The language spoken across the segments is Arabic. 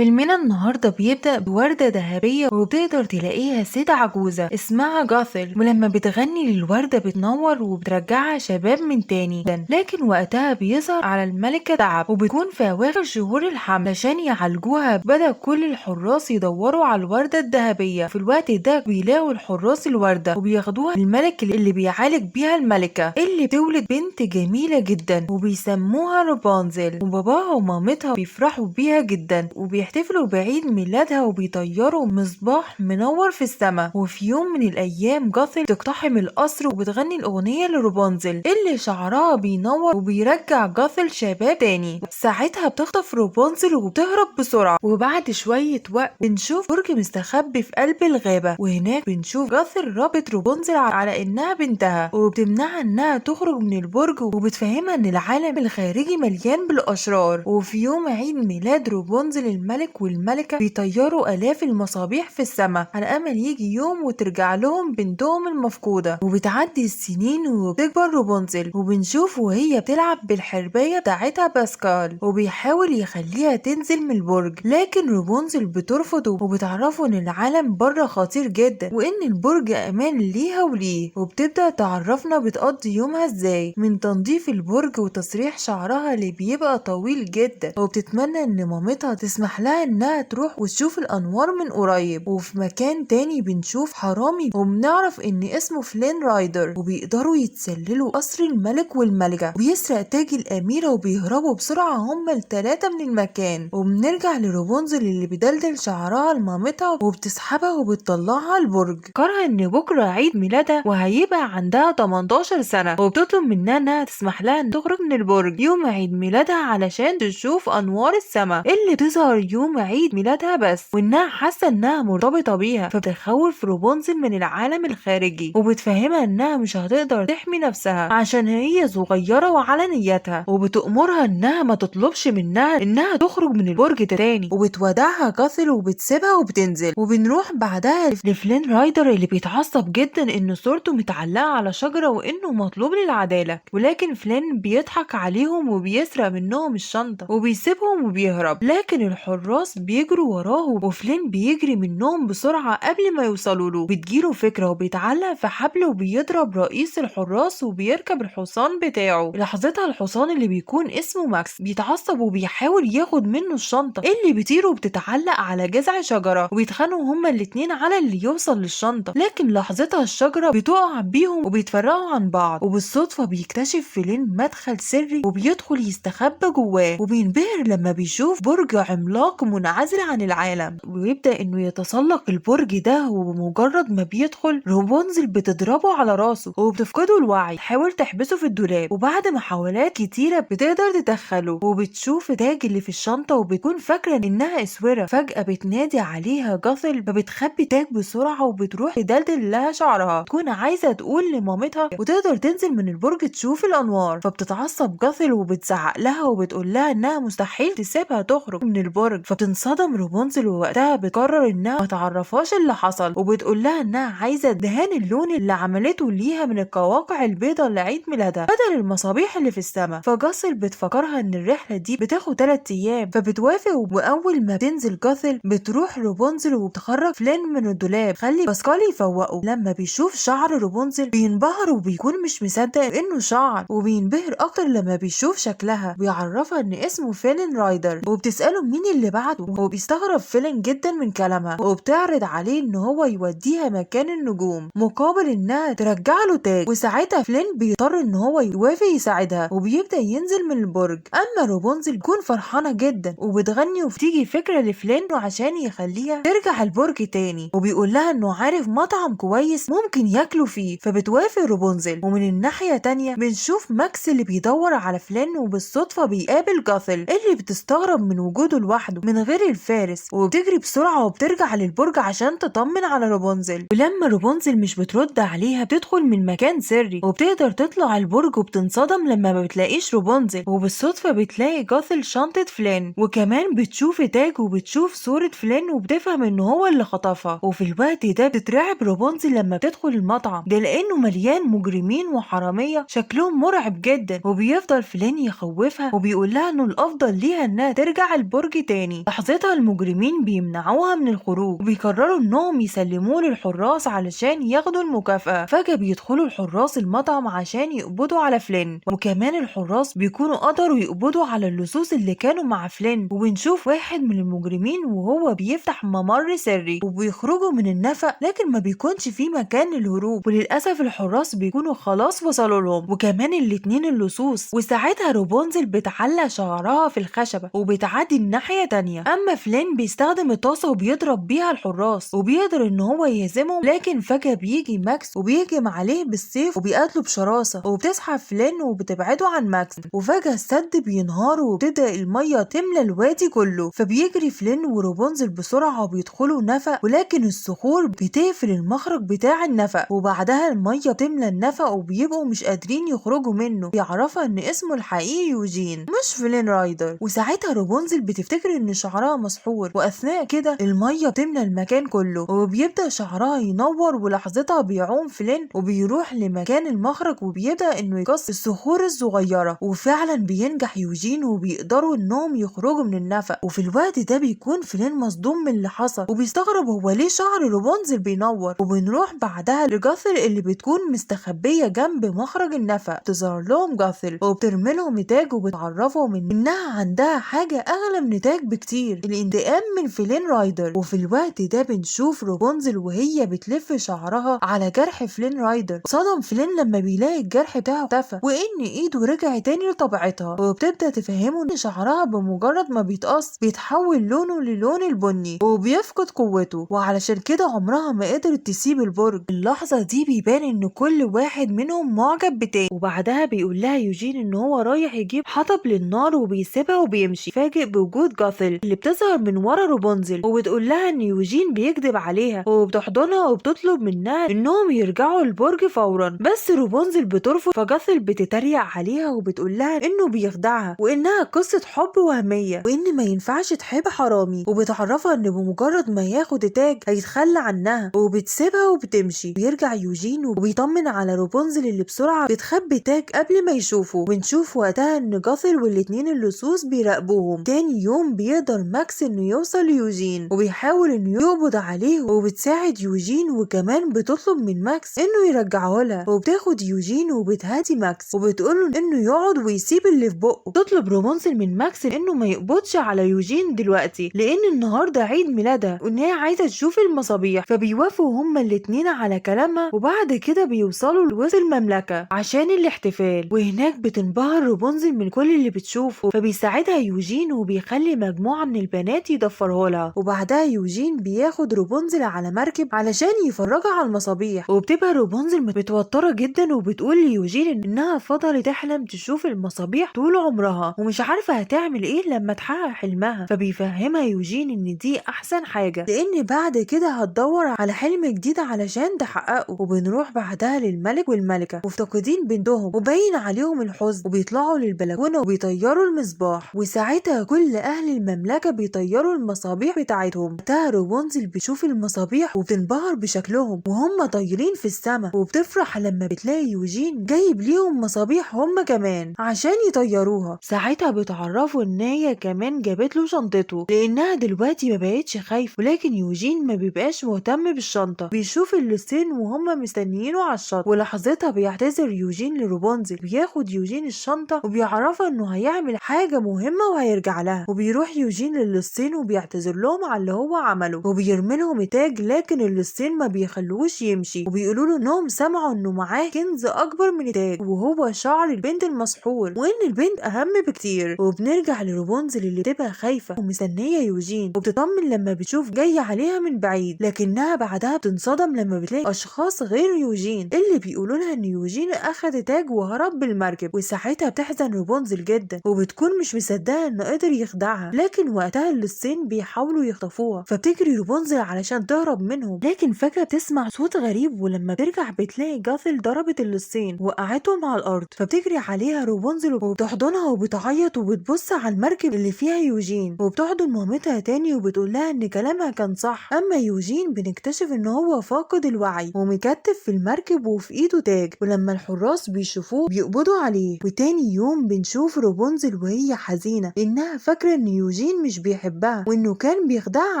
فيلمنا النهاردة بيبدأ بوردة ذهبية وبتقدر تلاقيها ست عجوزة اسمها جاثل، ولما بتغني للوردة بتنور وبترجعها شباب من تاني. لكن وقتها بيظهر على الملكة تعب وبتكون في أواخر شهور الحمل عشان يعالجوها. بدأ كل الحراس يدوروا على الوردة الذهبية. في الوقت ده بيلاقوا الحراس الوردة وبياخدوها للملك اللي بيعالج بيها الملكة اللي بتولد بنت جميلة جدا وبيسموها رابنزل، وباباها ومامتها بيفرحوا بيها جدا وبيحتفلوا بعيد ميلادها وبيطيروا مصباح منور في السماء. وفي يوم من الأيام جاثل تقتحم القصر وبتغني الأغنية لروبنزل اللي شعرها بينور وبيرجع جاثل شباب تاني. ساعتها بتخطف روبنزل وبتهرب بسرعة، وبعد شوية وقت بنشوف برج مستخبي في قلب الغابة، وهناك بنشوف جاثل رابط روبنزل على إنها بنتها وبتمنعها إنها تخرج من البرج وبتفهمها إن العالم الخارجي مليان بالأشرار. وفي يوم عيد ميلاد روبنزل الملك والملكة بيطيروا آلاف المصابيح في السماء على أمل يجي يوم وترجع لهم بنتهم المفقودة. وبتعدي السنين وبتكبر روبنزل وبنشوف وهي بتلعب بالحرباية بتاعتها باسكال وبيحاول يخليها تنزل من البرج، لكن روبنزل بترفض وبتعرفه ان العالم بره خطير جدا وان البرج امان ليها وليه. وبتبدأ تعرفنا بتقضي يومها ازاي من تنظيف البرج وتسريح شعرها اللي بيبقى طويل جدا، وبتتمنى ان مامتها تسمح لها انها تروح وتشوف الانوار من قريب. وفي مكان تاني بنشوف حرامي وبنعرف ان اسمه فلين رايدر وبيقدروا يتسللوا قصر الملك والملكة وبيسرق تاج الاميرة وبيهربوا بسرعة هما التلاتة من المكان. وبنرجع لروبنزل اللي بيدلدل شعرها لمامتها وبتسحبها وبتطلعها البرج. قرر ان بكرة عيد ميلادها وهيبقى عندها 18 سنة وبتطلب منها انها تسمح لها ان تخرج من البرج يوم عيد ميلادها علشان تشوف انوار السماء اللي تظهر يوم عيد ميلادها بس، وانها حاسه انها مرتبطه بيها. فبتخوف روبنزل من العالم الخارجي وبتفهمها انها مش هتقدر تحمي نفسها عشان هي صغيره وعلى نيتها، وبتأمرها انها ما تطلبش منها انها تخرج من البرج تاني. وبتودعها جاثل وبتسيبها وبتنزل. وبنروح بعدها لفلين رايدر اللي بيتعصب جدا ان صورته متعلقه على شجره وانه مطلوب للعداله، ولكن فلين بيضحك عليهم وبيسرق منهم الشنطه وبيسيبهم وبيهرب. لكن الحراس بيجروا وراه وفلين بيجري منهم بسرعة قبل ما يوصلوا له. بتجيله فكرة وبيتعلق في حبل وبيضرب رئيس الحراس وبيركب الحصان بتاعه. لحظتها الحصان اللي بيكون اسمه ماكس بيتعصب وبيحاول ياخد منه الشنطة اللي بيطير وبتتعلق على جذع شجرة، وبيتخانقوا هما الاتنين على اللي يوصل للشنطة. لكن لحظتها الشجرة بتقع بيهم وبيتفرقوا عن بعض، وبالصدفة بيكتشف فلين مدخل سري وبيدخل يستخبى جواه وبينبهر لما بيشوف برج عملاق منعزل عن العالم ويبدأ انه يتسلق البرج ده. وبمجرد ما بيدخل روبنزل بتضربه على راسه وبتفقده الوعي، تحاول تحبسه في الدولاب، وبعد محاولات كتيرة بتقدر تدخله. وبتشوف التاج اللي في الشنطة وبتكون فاكرة انها اسورة. فجأة بتنادي عليها جاثل فبتخبي التاج بسرعة وبتروح تدلدل لها شعرها، تكون عايزة تقول لمامتها وتقدر تنزل من البرج تشوف الانوار. فبتتعصب جاثل وبتزعق لها وبتقول لها انها مستحيل تسيبها تخرج من البرج. فبتنصدم روبنزل ووقتها بتقرر انها ما تعرفهاش اللي حصل وبتقول لها انها عايزه دهان اللون اللي عملته ليها من القواقع البيضاء لعيد ميلادها بدل المصابيح اللي في السماء. فجاثل بتفكرها ان الرحله دي بتاخد 3 ايام فبتوافق. واول ما بتنزل جاثل بتروح روبنزل وبتخرج فلين من الدولاب خلي باسكال يفوقه. لما بيشوف شعر روبنزل بينبهر وبيكون مش مصدق انه شعر، وبينبهر اكتر لما بيشوف شكلها. بيعرفها ان اسمه فلين رايدر وبتسأله مين اللي بعته، وبيستغرب فلين جدا من كلامها وبتعرض عليه ان هو يوديها مكان النجوم مقابل انها ترجع له تاج. وساعتها فلين بيضطر ان هو يوافق يساعدها وبيبدأ ينزل من البرج. اما روبنزل بتكون فرحانة جدا وبتغني وبتيجي فكرة لفلين عشان يخليها ترجع البرج تاني، وبيقول لها انه عارف مطعم كويس ممكن ياكلوا فيه. فبتوافق روبنزل. ومن الناحية تانية بنشوف ماكس اللي بيدور على فلين وبالصدفة بيقابل جاثل اللي بتستغرب من وجوده لوحده من غير الفارس، وبتجري بسرعة وبترجع للبرج عشان تطمن على روبنزل. ولما روبنزل مش بترد عليها بتدخل من مكان سري وبتقدر تطلع البرج وبتنصدم لما ما بتلاقيش روبنزل، وبالصدفة بتلاقي جاثل شنطة فلين وكمان بتشوف تاج وبتشوف صورة فلين وبتفهم ان هو اللي خطفها. وفي الوقت ده بتترعب روبنزل لما بتدخل المطعم ده لانه مليان مجرمين وحرامية شكلهم مرعب جدا، وبيفضل فلين يخوفها وبيقول لها انه الافضل ليها انها ترجع البرج تاني. تاني. لحظتها المجرمين بيمنعوها من الخروج وبيقرروا انهم يسلموه للحراس علشان ياخدوا المكافأة. فجأة بيدخلوا الحراس المطعم عشان يقبضوا على فلين، وكمان الحراس بيكونوا قدروا يقبضوا على اللصوص اللي كانوا مع فلين. وبنشوف واحد من المجرمين وهو بيفتح ممر سري وبيخرجوا من النفق، لكن ما بيكونش في مكان للهروب، وللأسف الحراس بيكونوا خلاص وصلوا لهم وكمان الاتنين اللصوص. وساعتها رابنزل بتعلق شعرها في الخشبة وبتعدي الناحية تانية. أما فلين بيستخدم الطاسة وبيضرب بيها الحراس وبيقدر إن هو يهزمهم، لكن فجأة بيجي ماكس وبيهجم عليه بالسيف وبيقاتله بشراسة، وبتسحب فلين وبتبعده عن ماكس. وفجأة السد بينهار وبتبدأ المية تملى الوادي كله، فبيجري فلين ورابنزل بسرعة وبيدخلوا نفق، ولكن الصخور بتقفل المخرج بتاع النفق، وبعدها المية بتملى النفق وبيبقوا مش قادرين يخرجوا منه. بيعرفها ان اسمه الحقيقي يوجين مش فلين رايدر. وساعتها رابنزل بتفتكر ان شعرها مسحور، واثناء كده المية بتملى المكان كله وبيبدأ شعرها ينور. ولحظتها بيعوم فلين وبيروح لمكان المخرج وبيبدأ انه يكسر الصخور الصغيرة، وفعلا بينجح يوجين وبيقدروا انهم يخرجوا من النفق. وفي الوقت ده بيكون فلين مصدوم من اللي حصل وبيستغرب هو ليه شعر رابنزل بينور. وبنروح بعدها لجاثل اللي بتكون مستخبية جنب مخرج النفق. تظهر لهم جاثل وبترمي لهم نتاج وبتعرفهم انها عندها حاجة اغلى من نتاج بكتير، الانتقام من فلين رايدر. وفي الوقت ده بنشوف رابنزل وهي بتلف شعرها على جرح فلين رايدر. صدم فلين لما بيلاقي الجرح بتاعه اختفى وان ايده رجع تاني لطبيعتها، وبتبدأ تفهمه ان شعرها بمجرد ما بيتقص بيتحول لونه للون البني وبيفقد قوته، وعلشان كده عمرها ما قدرت تسيب البرج. اللحظة دي بيبان ان كل واحد منهم معجب بتاني. وبعدها بيقول لها يوجين ان هو رايح يجيب حطب للنار وبيسيبها وبيمشي. فاجئ بوجود جاثل اللي بتظهر من ورا رابنزل وبتقول لها ان يوجين بيكذب عليها، وبتحضنها وبتطلب منها انهم يرجعوا البرج فورا. بس رابنزل بترفض، فجاثل بتتريق عليها وبتقول لها انه بيخدعها وانها قصة حب وهمية وان ما ينفعش تحب حرامي، وبتعرفها ان بمجرد ما ياخد التاج هيتخلى عنها، وبتسيبها وبتمشي. بيرجع يوجين وبيطمن على رابنزل اللي بسرعة بتخبي تاج قبل ما يشوفه. بنشوف وقتها ان جاثل والاتنين اللصوص بيراقبوهم. تاني يوم بيقدر ماكس انه يوصل ليوجين وبيحاول انه يقبض عليه، وبتساعد يوجين وكمان بتطلب من ماكس انه يرجعه لها. وبتاخد يوجين وبتهادي ماكس وبتقوله انه يقعد ويسيب اللي في بقه. تطلب رابنزل من ماكس انه ما يقبضش على يوجين دلوقتي لان النهارده عيد ميلادها وان هي عايزه تشوف المصابيح، فبيوافقوا هما الاتنين على كلامها. وبعد كده بيوصلوا لوسط المملكه عشان الاحتفال، وهناك بتنبهر رابنزل من كل اللي بتشوفه، فبيساعدها يوجين وبيخلي مجموعه من البنات يضفرها لها. وبعدها يوجين بياخد رابنزل على مركب علشان يفرجها على المصابيح، وبتبقى رابنزل متوتره جدا وبتقول ليوجين انها فضلت تحلم تشوف المصابيح طول عمرها ومش عارفه هتعمل ايه لما تحقق حلمها. فبيفهمها يوجين ان دي احسن حاجه لان بعد كده هتدور على حلم جديد علشان تحققه. وبنروح بعدها للملك والملكه مفتقدين بنتهم وباين عليهم الحزن، وبيطلعوا للبلكونه وبيطيروا المصباح. وساعتها كل اهل المملكه بيطيروا المصابيح بتاعتهم. وقتها رابنزل بتشوف المصابيح وبتنبهر بشكلهم وهم طايرين في السماء، وبتفرح لما بتلاقي يوجين جايب ليهم مصابيح هم كمان عشان يطيروها. ساعتها بتعرفوا ان هي كمان جابت له شنطته لانها دلوقتي ما بقتش خايفه، ولكن يوجين ما بيبقاش مهتم بالشنطه. بيشوف اللصين وهم مستنيينه على الشط، ولحظتها بيعتذر يوجين لرابنزل. بياخد يوجين الشنطه وبيعرفها انه هيعمل حاجه مهمه وهيرجع لها. وبيروح يوجين للصين وبيعتذر لهم على اللي هو عمله وبيرمي لهم التاج، لكن اللصين ما بيخلوش يمشي وبيقولوا له انهم سمعوا انه معاه كنز اكبر من التاج وهو شعر البنت المسحور وان البنت اهم بكتير. وبنرجع لرابنزل اللي بتبقى خايفه ومستنيه يوجين وبتطمن لما بتشوف جاي عليها من بعيد، لكنها بعدها بتنصدم لما بتلاقي اشخاص غير يوجين اللي بيقولوا لها ان يوجين اخد تاج وهرب بالمركب. وساعتها بتحزن رابنزل جدا وبتكون مش مصدقه انه قدر يخدعها، لكن وقتها اللصين بيحاولوا يخطفوها فبتجري رابنزل علشان تهرب منهم. لكن فجاه بتسمع صوت غريب ولما بترجع بتلاقي جاثل ضربت اللصين وقعتهم على الارض، فبتجري عليها رابنزل وبتحضنها وبتعيط وبتبص على المركب اللي فيها يوجين وبتحضن مامتها تاني وبتقول لها ان كلامها كان صح. اما يوجين بنكتشف ان هو فاقد الوعي ومكتف في المركب وفي ايده تاج، ولما الحراس بيشوفوه بيقبضوا عليه. وتاني يوم بنشوف رابنزل وهي حزينه انها فاكره ان يوجين يوجين مش بيحبها وإنه كان بيخدعها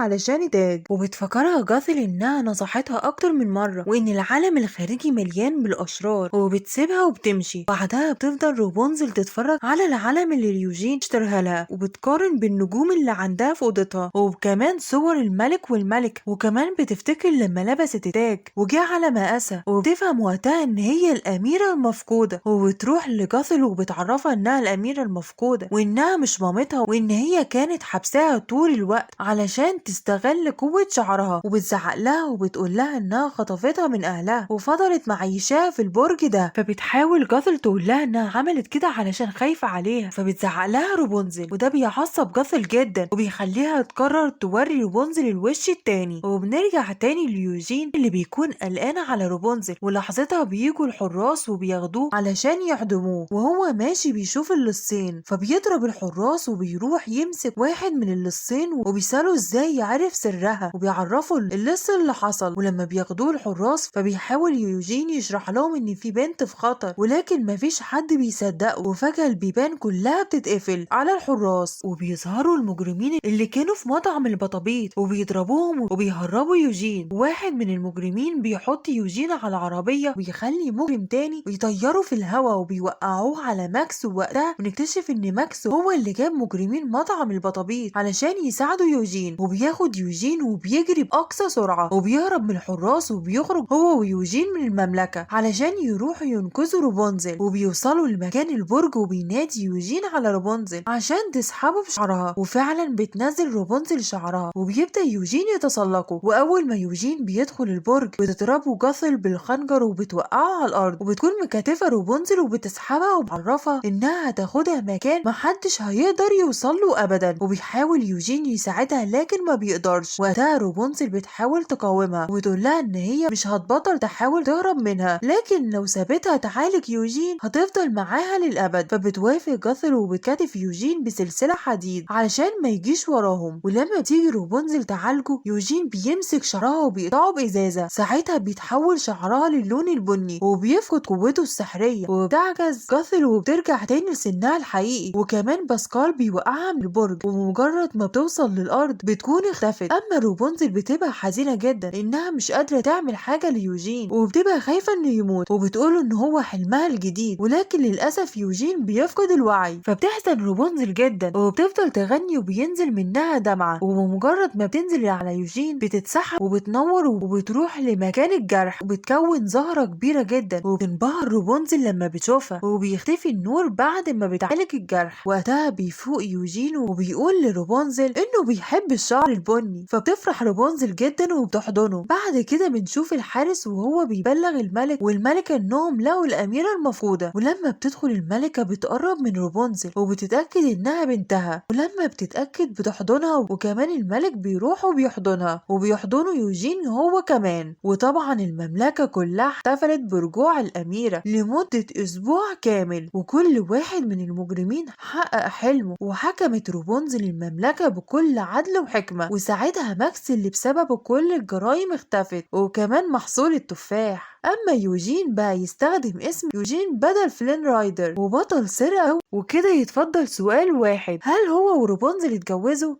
علشان التاج، وبتفكرها جاثل إنها نصحتها أكتر من مرة وإن العالم الخارجي مليان بالأشرار، وبتسيبها وبتمشي. بعدها بتفضل رابنزل تتفرج على العالم اللي يوجين اشتراها لها، وبتقارن بالنجوم اللي عندها في أوضتها وكمان صور الملك والملكة، وكمان بتفتكر لما لبست التاج وجه على مقاسها، وبتفهم وقتها إن هي الأميرة المفقودة، وبتروح لجاثل وبتعرفها إنها الأميرة المفقودة وإنها مش مامتها، وإن هي كانت حبسها طول الوقت علشان تستغل قوة شعرها، وبتزعق لها وبتقول لها إنها خطفتها من أهلها وفضلت معيشاها في البرج ده. فبتحاول جاثل تقول لها إنها عملت كده علشان خايفة عليها، فبتزعق لها رابنزل، وده بيعصب جاثل جدا وبيخليها تقرر توري رابنزل الوش التاني. وبنرجع تاني ليوجين اللي بيكون قلقان على رابنزل، ولحظتها بيجوا الحراس وبياخدوه علشان يعدموه، وهو ماشي بيشوف اللصين فبيضرب الحراس وبيروح يمسك واحد من اللصين وبيسأله ازاي يعرف سرها، وبيعرفوا اللص اللي حصل. ولما بياخدوه الحراس فبيحاول يوجين يشرح لهم ان في بنت في خطر، ولكن مفيش حد بيصدقه، وفجأة البيبان كلها بتتقفل على الحراس وبيظهروا المجرمين اللي كانوا في مطعم البطابيط وبيضربوهم وبيهربوا يوجين. واحد من المجرمين بيحط يوجين على عربية ويخلي مجرم تاني ويطيره في الهواء وبيوقعوه على ماكس، ووقتها بنكتشف ان ماكس هو اللي جاب مجرمين مطعم البطابيط علشان يساعدوا يوجين، وبياخد يوجين وبيجري بأقصى سرعة وبيهرب من الحراس، وبيخرج هو ويوجين من المملكة علشان يروحوا ينقذوا رابنزل. وبيوصلوا لمكان البرج وبينادي يوجين على رابنزل عشان تسحبه بشعرها، وفعلا بتنزل رابنزل شعرها وبيبدأ يوجين يتسلقه. واول ما يوجين بيدخل البرج بتضربه جاثل بالخنجر وبتوقعه على الارض، وبتكون مكتفة رابنزل وبتسحبها وبتعرفها انها هتاخدها مكان محدش هيقدر يوصل له ابدا. وبيحاول يوجين يساعدها لكن ما بيقدرش. وقتها رابنزل بتحاول تقاومها وتقول لها ان هي مش هتبطل تحاول تهرب منها، لكن لو سابتها تعالج يوجين هتفضل معاها للابد. فبتوافق جاثل وبتكتف يوجين بسلسلة حديد علشان ما يجيش وراهم. ولما تيجي رابنزل تعالجه يوجين بيمسك شعرها وبيقطعه بإزازة، ساعتها بيتحول شعرها للون البني وبيفقد قوته السحرية، وبتعجز جاثل وبترجع تاني لسنها الحقيقي. وكمان باسكال بيوقعها من البرج، ومجرد ما بتوصل للأرض بتكون اختفت. أما رابنزل بتبقى حزينة جدا إنها مش قادرة تعمل حاجة ليوجين، وبتبقى خايفة إنه يموت، وبتقوله إن هو حلمها الجديد، ولكن للأسف يوجين بيفقد الوعي. فبتحزن رابنزل جدا وبتفضل تغني وبينزل منها دمعة، وبمجرد ما بتنزل على يوجين بتتسحب وبتنور وبتروح لمكان الجرح وبتكون زهرة كبيرة جدا، وبتنبهر رابنزل لما بتشوفها، وبيختفي النور بعد ما بتعالج الجرح. وقتها بيفوق يوجين وبيقول لرابنزل انه بيحب الشعر البني، فبتفرح رابنزل جدا وبتحضنه. بعد كده بنشوف الحارس وهو بيبلغ الملك والملكة انهم لقوا الاميرة المفقودة، ولما بتدخل الملكة بتقرب من رابنزل وبتتأكد انها بنتها، ولما بتتأكد بتحضنها، وكمان الملك بيروح وبيحضنها وبيحضنوا يوجين هو كمان. وطبعا المملكة كلها احتفلت برجوع الأميرة لمدة أسبوع كامل، وكل واحد من المجرمين حقق حلمه، وحكمت رابنزل المملكة بكل عدل وحكمة. وساعتها ماكس اللي بسببه كل الجرائم اختفت، وكمان محصول التفاح. أما يوجين بقى يستخدم اسم يوجين بدل فلين رايدر وبطل سرقة. وكده يتفضل سؤال واحد، هل هو ورابنزل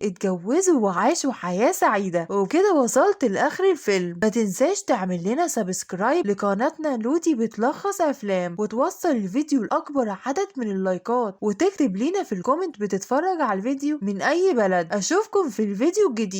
اتجوزوا وعاشوا حياة سعيدة؟ وكده وصلت لآخر الفيلم. ما تنساش تعمل لنا سبسكرايب لقناتنا لوتي بتلخص أفلام، وتوصل الفيديو لأكبر عدد من اللايكات، وتكتب لنا في الكومنت بتتفرج على الفيديو من أي بلد. أشوفكم في الفيديو الجديد.